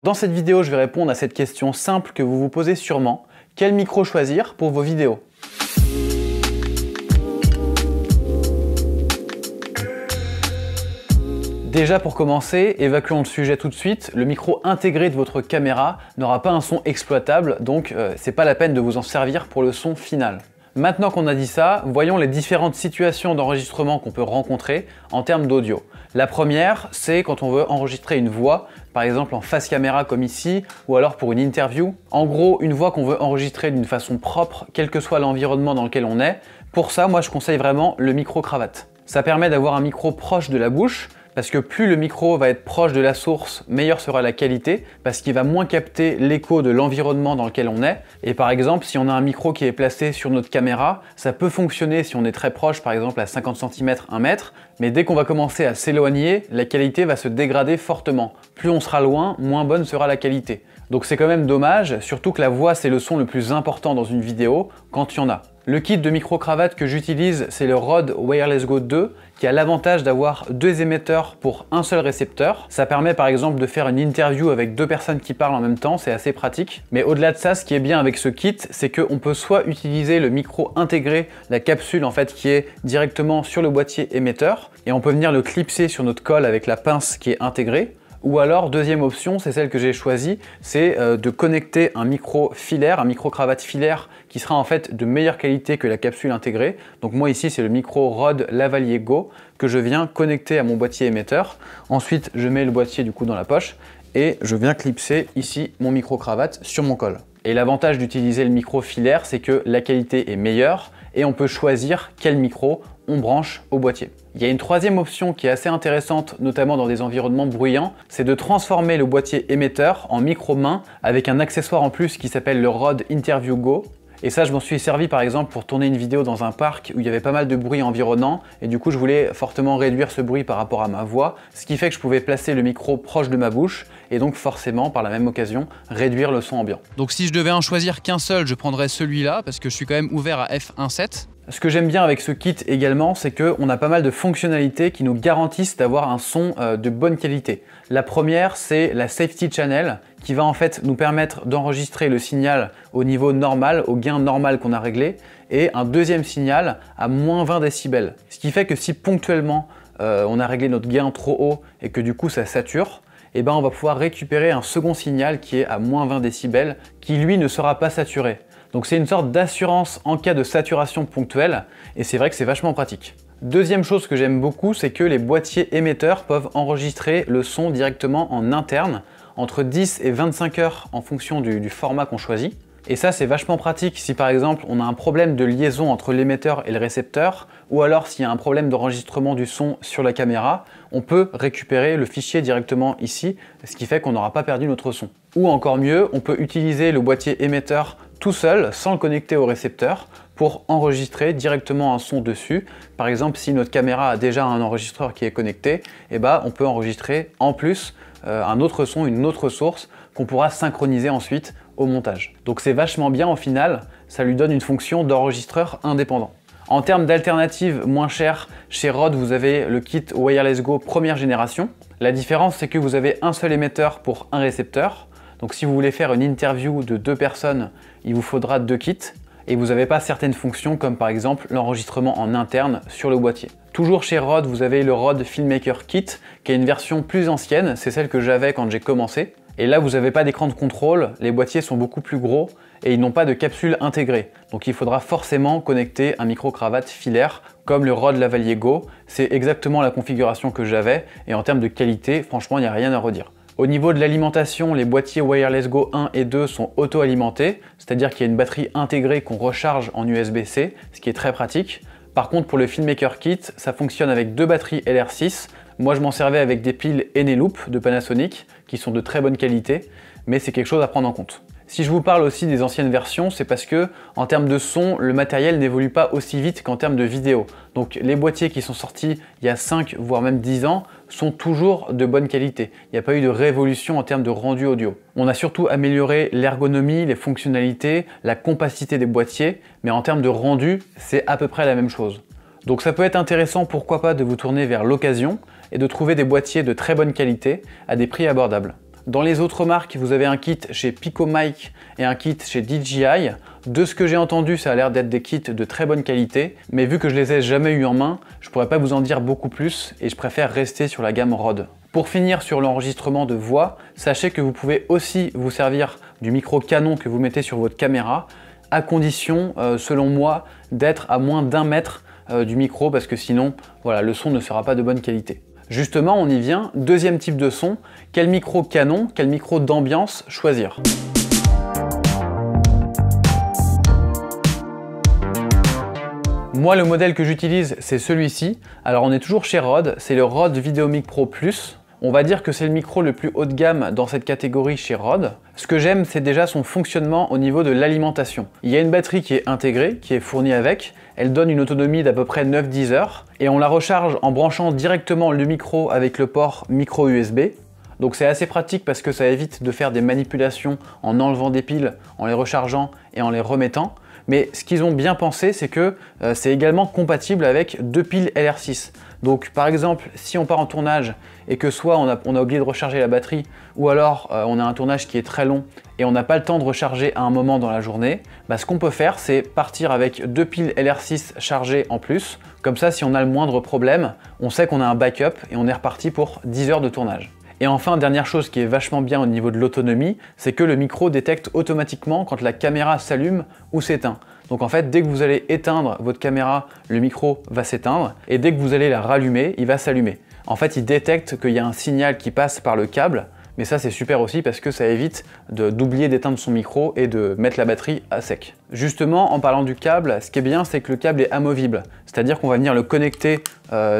Dans cette vidéo, je vais répondre à cette question simple que vous vous posez sûrement. Quel micro choisir pour vos vidéos? Déjà pour commencer, évacuons le sujet tout de suite, le micro intégré de votre caméra n'aura pas un son exploitable, donc c'est pas la peine de vous en servir pour le son final. Maintenant qu'on a dit ça, voyons les différentes situations d'enregistrement qu'on peut rencontrer en termes d'audio. La première, c'est quand on veut enregistrer une voix, par exemple en face caméra comme ici, ou alors pour une interview. En gros, une voix qu'on veut enregistrer d'une façon propre, quel que soit l'environnement dans lequel on est. Pour ça, moi je conseille vraiment le micro-cravate. Ça permet d'avoir un micro proche de la bouche, parce que plus le micro va être proche de la source, meilleure sera la qualité, parce qu'il va moins capter l'écho de l'environnement dans lequel on est. Et par exemple, si on a un micro qui est placé sur notre caméra, ça peut fonctionner si on est très proche, par exemple à 50 cm, 1 mètre, mais dès qu'on va commencer à s'éloigner, la qualité va se dégrader fortement. Plus on sera loin, moins bonne sera la qualité. Donc c'est quand même dommage, surtout que la voix c'est le son le plus important dans une vidéo, quand il y en a. Le kit de micro-cravate que j'utilise, c'est le Rode Wireless Go 2, qui a l'avantage d'avoir 2 émetteurs pour un seul récepteur. Ça permet par exemple de faire une interview avec 2 personnes qui parlent en même temps, c'est assez pratique. Mais au-delà de ça, ce qui est bien avec ce kit, c'est qu'on peut soit utiliser le micro intégré, la capsule en fait qui est directement sur le boîtier émetteur, et on peut venir le clipser sur notre colle avec la pince qui est intégrée. Ou alors, deuxième option, c'est celle que j'ai choisie, c'est de connecter un micro filaire, un micro-cravate filaire qui sera en fait de meilleure qualité que la capsule intégrée. Donc moi ici, c'est le micro Rode Lavalier Go que je viens connecter à mon boîtier émetteur. Ensuite, je mets le boîtier du coup dans la poche et je viens clipser ici mon micro-cravate sur mon col. Et l'avantage d'utiliser le micro filaire, c'est que la qualité est meilleure et on peut choisir quel micro on branche au boîtier. Il y a une troisième option qui est assez intéressante, notamment dans des environnements bruyants, c'est de transformer le boîtier émetteur en micro-main avec un accessoire en plus qui s'appelle le Rode Interview Go. Et ça, je m'en suis servi par exemple pour tourner une vidéo dans un parc où il y avait pas mal de bruit environnant et du coup je voulais fortement réduire ce bruit par rapport à ma voix, ce qui fait que je pouvais placer le micro proche de ma bouche et donc forcément par la même occasion réduire le son ambiant. Donc si je devais en choisir qu'un seul, je prendrais celui-là parce que je suis quand même ouvert à f1.7. Ce que j'aime bien avec ce kit également, c'est qu'on a pas mal de fonctionnalités qui nous garantissent d'avoir un son de bonne qualité. La première, c'est la Safety Channel qui va en fait nous permettre d'enregistrer le signal au niveau normal, au gain normal qu'on a réglé, et un deuxième signal à moins 20 décibels. Ce qui fait que si ponctuellement on a réglé notre gain trop haut et que du coup ça sature, et ben on va pouvoir récupérer un second signal qui est à moins 20 décibels, qui lui ne sera pas saturé. Donc c'est une sorte d'assurance en cas de saturation ponctuelle et c'est vrai que c'est vachement pratique. Deuxième chose que j'aime beaucoup, c'est que les boîtiers émetteurs peuvent enregistrer le son directement en interne, entre 10 et 25 heures en fonction du format qu'on choisit. Et ça c'est vachement pratique si par exemple on a un problème de liaison entre l'émetteur et le récepteur, ou alors s'il y a un problème d'enregistrement du son sur la caméra, on peut récupérer le fichier directement ici, ce qui fait qu'on n'aura pas perdu notre son. Ou encore mieux, on peut utiliser le boîtier émetteur tout seul, sans le connecter au récepteur, pour enregistrer directement un son dessus. Par exemple, si notre caméra a déjà un enregistreur qui est connecté, et ben, on peut enregistrer en plus un autre son, une autre source, qu'on pourra synchroniser ensuite au montage. Donc c'est vachement bien au final, ça lui donne une fonction d'enregistreur indépendant. En termes d'alternatives moins chères, chez Rode, vous avez le kit Wireless Go première génération. La différence, c'est que vous avez un seul émetteur pour un récepteur. Donc si vous voulez faire une interview de 2 personnes, il vous faudra 2 kits et vous n'avez pas certaines fonctions comme par exemple l'enregistrement en interne sur le boîtier. Toujours chez Rode, vous avez le Rode Filmmaker Kit qui est une version plus ancienne, c'est celle que j'avais quand j'ai commencé. Et là, vous n'avez pas d'écran de contrôle, les boîtiers sont beaucoup plus gros et ils n'ont pas de capsule intégrée. Donc il faudra forcément connecter un micro-cravate filaire comme le Rode Lavalier Go. C'est exactement la configuration que j'avais et en termes de qualité, franchement, il n'y a rien à redire. Au niveau de l'alimentation, les boîtiers Wireless Go 1 et 2 sont auto-alimentés, c'est-à-dire qu'il y a une batterie intégrée qu'on recharge en USB-C, ce qui est très pratique. Par contre, pour le Filmmaker Kit, ça fonctionne avec 2 batteries LR6. Moi, je m'en servais avec des piles Eneloop de Panasonic, qui sont de très bonne qualité, mais c'est quelque chose à prendre en compte. Si je vous parle aussi des anciennes versions, c'est parce que en termes de son, le matériel n'évolue pas aussi vite qu'en termes de vidéo. Donc les boîtiers qui sont sortis il y a 5 voire même 10 ans sont toujours de bonne qualité. Il n'y a pas eu de révolution en termes de rendu audio. On a surtout amélioré l'ergonomie, les fonctionnalités, la compacité des boîtiers, mais en termes de rendu, c'est à peu près la même chose. Donc ça peut être intéressant, pourquoi pas, de vous tourner vers l'occasion et de trouver des boîtiers de très bonne qualité à des prix abordables. Dans les autres marques, vous avez un kit chez Picomic et un kit chez DJI. De ce que j'ai entendu, ça a l'air d'être des kits de très bonne qualité, mais vu que je les ai jamais eu en main, je pourrais pas vous en dire beaucoup plus et je préfère rester sur la gamme Rode. Pour finir sur l'enregistrement de voix, sachez que vous pouvez aussi vous servir du micro Canon que vous mettez sur votre caméra, à condition, selon moi, d'être à moins d'1 mètre du micro, parce que sinon, voilà, le son ne sera pas de bonne qualité. Justement, on y vient. Deuxième type de son, quel micro Canon, quel micro d'ambiance choisir? Moi, le modèle que j'utilise, c'est celui-ci. Alors, on est toujours chez Rode, c'est le Rode VideoMic Pro Plus. On va dire que c'est le micro le plus haut de gamme dans cette catégorie chez Rode. Ce que j'aime, c'est déjà son fonctionnement au niveau de l'alimentation. Il y a une batterie qui est intégrée, qui est fournie avec. Elle donne une autonomie d'à peu près 9-10 heures. Et on la recharge en branchant directement le micro avec le port micro USB. Donc c'est assez pratique parce que ça évite de faire des manipulations en enlevant des piles, en les rechargeant et en les remettant. Mais ce qu'ils ont bien pensé, c'est que c'est également compatible avec 2 piles LR6. Donc par exemple, si on part en tournage et que soit on a oublié de recharger la batterie, ou alors on a un tournage qui est très long et on n'a pas le temps de recharger à un moment dans la journée, bah, ce qu'on peut faire, c'est partir avec 2 piles LR6 chargées en plus. Comme ça, si on a le moindre problème, on sait qu'on a un backup et on est reparti pour 10 heures de tournage. Et enfin, dernière chose qui est vachement bien au niveau de l'autonomie, c'est que le micro détecte automatiquement quand la caméra s'allume ou s'éteint. Donc en fait, dès que vous allez éteindre votre caméra, le micro va s'éteindre, et dès que vous allez la rallumer, il va s'allumer. En fait, il détecte qu'il y a un signal qui passe par le câble, mais ça c'est super aussi parce que ça évite d'oublier d'éteindre son micro et de mettre la batterie à sec. Justement, en parlant du câble, ce qui est bien, c'est que le câble est amovible, c'est-à-dire qu'on va venir le connecter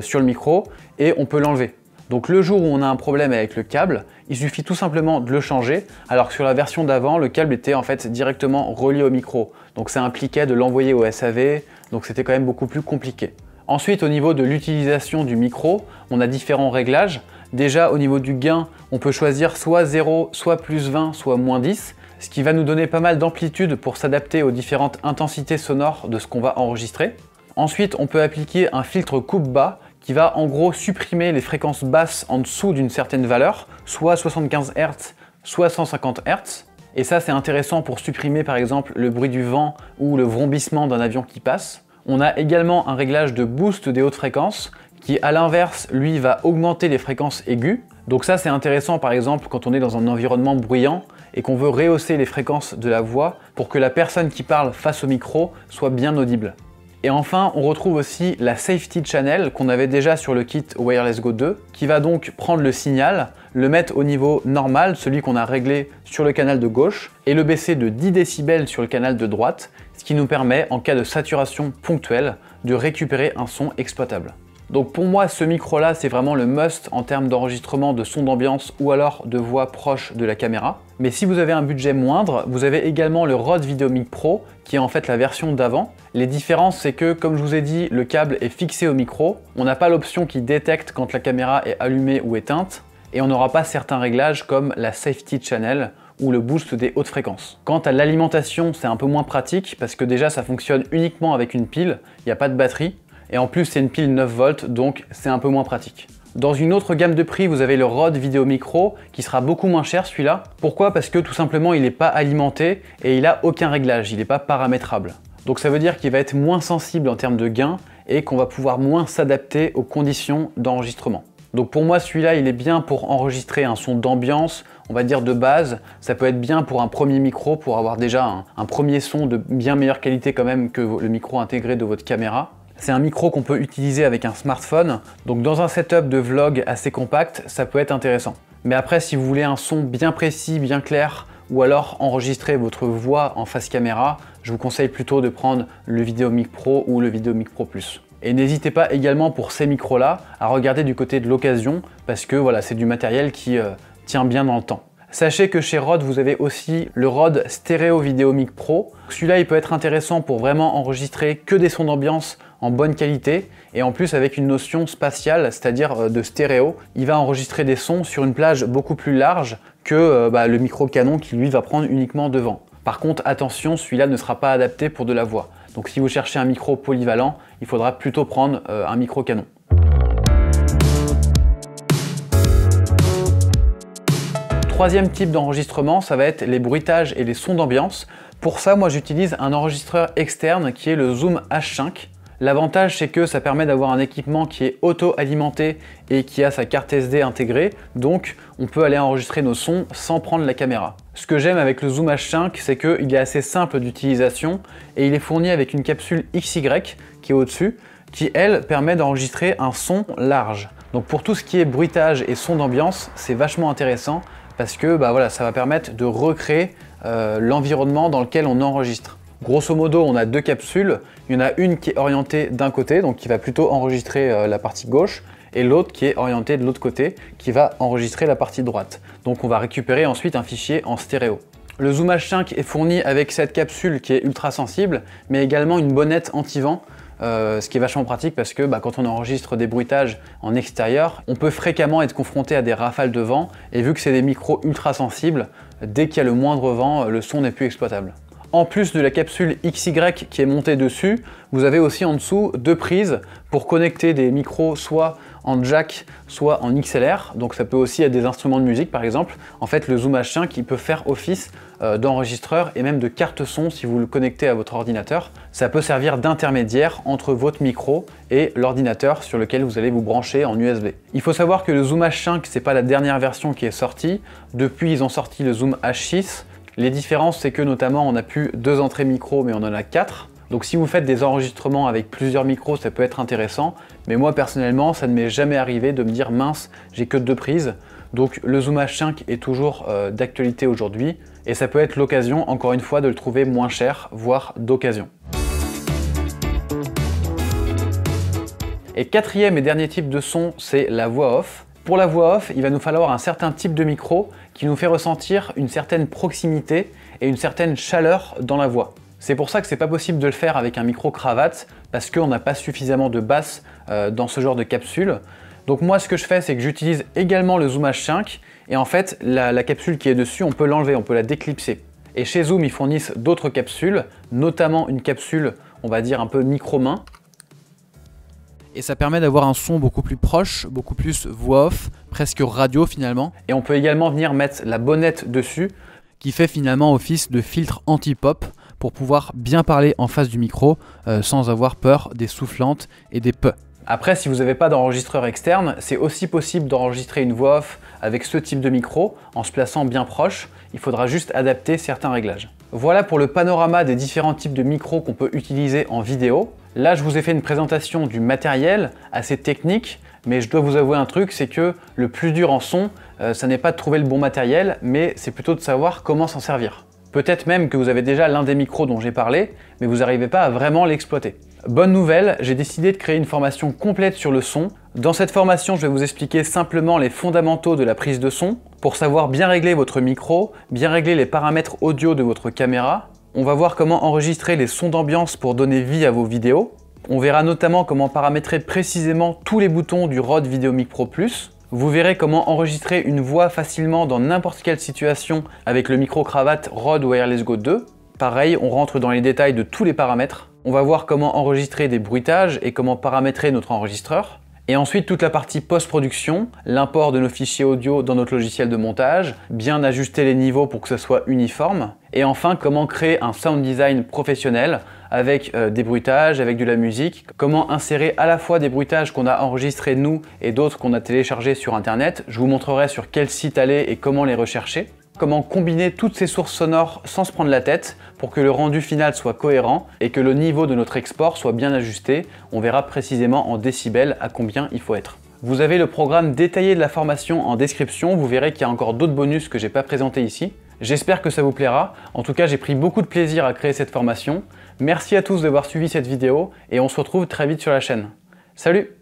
sur le micro et on peut l'enlever. Donc le jour où on a un problème avec le câble, il suffit tout simplement de le changer, alors que sur la version d'avant, le câble était en fait directement relié au micro. Donc ça impliquait de l'envoyer au SAV, donc c'était quand même beaucoup plus compliqué. Ensuite, au niveau de l'utilisation du micro, on a différents réglages. Déjà, au niveau du gain, on peut choisir soit 0, soit plus 20, soit moins 10, ce qui va nous donner pas mal d'amplitude pour s'adapter aux différentes intensités sonores de ce qu'on va enregistrer. Ensuite, on peut appliquer un filtre coupe-bas qui va en gros supprimer les fréquences basses en dessous d'une certaine valeur, soit 75 Hz, soit 150 Hz. Et ça, c'est intéressant pour supprimer par exemple le bruit du vent ou le vrombissement d'un avion qui passe. On a également un réglage de boost des hautes fréquences qui, à l'inverse, lui, va augmenter les fréquences aiguës. Donc ça, c'est intéressant par exemple quand on est dans un environnement bruyant et qu'on veut rehausser les fréquences de la voix pour que la personne qui parle face au micro soit bien audible. Et enfin, on retrouve aussi la Safety Channel qu'on avait déjà sur le kit Wireless Go 2, qui va donc prendre le signal, le mettre au niveau normal, celui qu'on a réglé sur le canal de gauche, et le baisser de 10 décibels sur le canal de droite, ce qui nous permet, en cas de saturation ponctuelle, de récupérer un son exploitable. Donc pour moi, ce micro-là, c'est vraiment le must en termes d'enregistrement de son d'ambiance ou alors de voix proche de la caméra. Mais si vous avez un budget moindre, vous avez également le Rode VideoMic Pro, qui est en fait la version d'avant. Les différences, c'est que, comme je vous ai dit, le câble est fixé au micro. On n'a pas l'option qui détecte quand la caméra est allumée ou éteinte. Et on n'aura pas certains réglages comme la Safety Channel ou le boost des hautes fréquences. Quant à l'alimentation, c'est un peu moins pratique parce que déjà, ça fonctionne uniquement avec une pile, il n'y a pas de batterie. Et en plus, c'est une pile 9 volts, donc c'est un peu moins pratique. Dans une autre gamme de prix, vous avez le Rode VideoMic Pro, qui sera beaucoup moins cher celui-là. Pourquoi? Parce que tout simplement, il n'est pas alimenté et il n'a aucun réglage, il n'est pas paramétrable. Donc ça veut dire qu'il va être moins sensible en termes de gain et qu'on va pouvoir moins s'adapter aux conditions d'enregistrement. Donc pour moi, celui-là, il est bien pour enregistrer un son d'ambiance, on va dire de base. Ça peut être bien pour un premier micro, pour avoir déjà un premier son de bien meilleure qualité quand même que le micro intégré de votre caméra. C'est un micro qu'on peut utiliser avec un smartphone, donc dans un setup de vlog assez compact, ça peut être intéressant. Mais après, si vous voulez un son bien précis, bien clair, ou alors enregistrer votre voix en face caméra, je vous conseille plutôt de prendre le VideoMic Pro ou le VideoMic Pro Plus. Et n'hésitez pas également pour ces micros-là à regarder du côté de l'occasion, parce que voilà, c'est du matériel qui tient bien dans le temps. Sachez que chez Rode, vous avez aussi le Rode Stereo VideoMic Pro. Celui-là, il peut être intéressant pour vraiment enregistrer que des sons d'ambiance en bonne qualité et en plus avec une notion spatiale, c'est-à-dire de stéréo. Il va enregistrer des sons sur une plage beaucoup plus large que le micro Canon qui lui va prendre uniquement devant. Par contre, attention, celui-là ne sera pas adapté pour de la voix. Donc si vous cherchez un micro polyvalent, il faudra plutôt prendre un micro Canon. troisième type d'enregistrement, ça va être les bruitages et les sons d'ambiance. Pour ça, moi j'utilise un enregistreur externe qui est le Zoom H5. L'avantage, c'est que ça permet d'avoir un équipement qui est auto-alimenté et qui a sa carte SD intégrée, donc on peut aller enregistrer nos sons sans prendre la caméra. Ce que j'aime avec le Zoom H5, c'est qu'il est assez simple d'utilisation et il est fourni avec une capsule XY qui est au-dessus, qui elle permet d'enregistrer un son large. Donc pour tout ce qui est bruitage et son d'ambiance, c'est vachement intéressant parce que voilà, ça va permettre de recréer l'environnement dans lequel on enregistre. Grosso modo, on a deux capsules. Il y en a une qui est orientée d'un côté, donc qui va plutôt enregistrer la partie gauche, et l'autre qui est orientée de l'autre côté, qui va enregistrer la partie droite. Donc on va récupérer ensuite un fichier en stéréo. Le Zoom H5 est fourni avec cette capsule qui est ultra sensible, mais également une bonnette anti-vent, ce qui est vachement pratique parce que quand on enregistre des bruitages en extérieur, on peut fréquemment être confronté à des rafales de vent, et vu que c'est des micros ultra sensibles, dès qu'il y a le moindre vent, le son n'est plus exploitable. En plus de la capsule XY qui est montée dessus, vous avez aussi en dessous deux prises pour connecter des micros soit en jack, soit en XLR. Donc ça peut aussi être des instruments de musique par exemple. En fait, le Zoom H5 il peut faire office d'enregistreur et même de carte son si vous le connectez à votre ordinateur. Ça peut servir d'intermédiaire entre votre micro et l'ordinateur sur lequel vous allez vous brancher en USB. Il faut savoir que le Zoom H5 c'est pas la dernière version qui est sortie. Depuis ils ont sorti le Zoom H6. Les différences, c'est que notamment on n'a plus deux entrées micro, mais on en a 4. Donc si vous faites des enregistrements avec plusieurs micros, ça peut être intéressant. Mais moi personnellement, ça ne m'est jamais arrivé de me dire mince, j'ai que deux prises. Donc le Zoom H5 est toujours d'actualité aujourd'hui. Et ça peut être l'occasion, encore une fois, de le trouver moins cher, voire d'occasion. Et quatrième et dernier type de son, c'est la voix off. Pour la voix off, il va nous falloir un certain type de micro qui nous fait ressentir une certaine proximité et une certaine chaleur dans la voix. C'est pour ça que c'est pas possible de le faire avec un micro cravate parce qu'on n'a pas suffisamment de basse dans ce genre de capsule. Donc moi ce que je fais, c'est que j'utilise également le Zoom H5 et en fait la capsule qui est dessus, on peut l'enlever, on peut la déclipser. Et chez Zoom, ils fournissent d'autres capsules, notamment une capsule, on va dire un peu micro-main. Et ça permet d'avoir un son beaucoup plus proche, beaucoup plus voix off, presque radio finalement. Et on peut également venir mettre la bonnette dessus, qui fait finalement office de filtre anti-pop pour pouvoir bien parler en face du micro sans avoir peur des soufflantes et des p. Après, si vous n'avez pas d'enregistreur externe, c'est aussi possible d'enregistrer une voix off avec ce type de micro en se plaçant bien proche. Il faudra juste adapter certains réglages. Voilà pour le panorama des différents types de micros qu'on peut utiliser en vidéo. Là, je vous ai fait une présentation du matériel assez technique, mais je dois vous avouer un truc, c'est que le plus dur en son, ça n'est pas de trouver le bon matériel, mais c'est plutôt de savoir comment s'en servir. Peut-être même que vous avez déjà l'un des micros dont j'ai parlé, mais vous n'arrivez pas à vraiment l'exploiter. Bonne nouvelle, j'ai décidé de créer une formation complète sur le son. Dans cette formation, je vais vous expliquer simplement les fondamentaux de la prise de son, pour savoir bien régler votre micro, bien régler les paramètres audio de votre caméra. On va voir comment enregistrer les sons d'ambiance pour donner vie à vos vidéos. On verra notamment comment paramétrer précisément tous les boutons du Rode VideoMic Pro Plus. Vous verrez comment enregistrer une voix facilement dans n'importe quelle situation avec le micro-cravate Rode Wireless Go 2. Pareil, on rentre dans les détails de tous les paramètres. On va voir comment enregistrer des bruitages et comment paramétrer notre enregistreur. Et ensuite, toute la partie post-production, l'import de nos fichiers audio dans notre logiciel de montage, bien ajuster les niveaux pour que ce soit uniforme. Et enfin, comment créer un sound design professionnel avec des bruitages, avec de la musique. Comment insérer à la fois des bruitages qu'on a enregistrés nous et d'autres qu'on a téléchargés sur internet. Je vous montrerai sur quel site aller et comment les rechercher. Comment combiner toutes ces sources sonores sans se prendre la tête pour que le rendu final soit cohérent et que le niveau de notre export soit bien ajusté. On verra précisément en décibels à combien il faut être. Vous avez le programme détaillé de la formation en description. Vous verrez qu'il y a encore d'autres bonus que j'ai pas présentés ici. J'espère que ça vous plaira. En tout cas, j'ai pris beaucoup de plaisir à créer cette formation. Merci à tous d'avoir suivi cette vidéo et on se retrouve très vite sur la chaîne. Salut!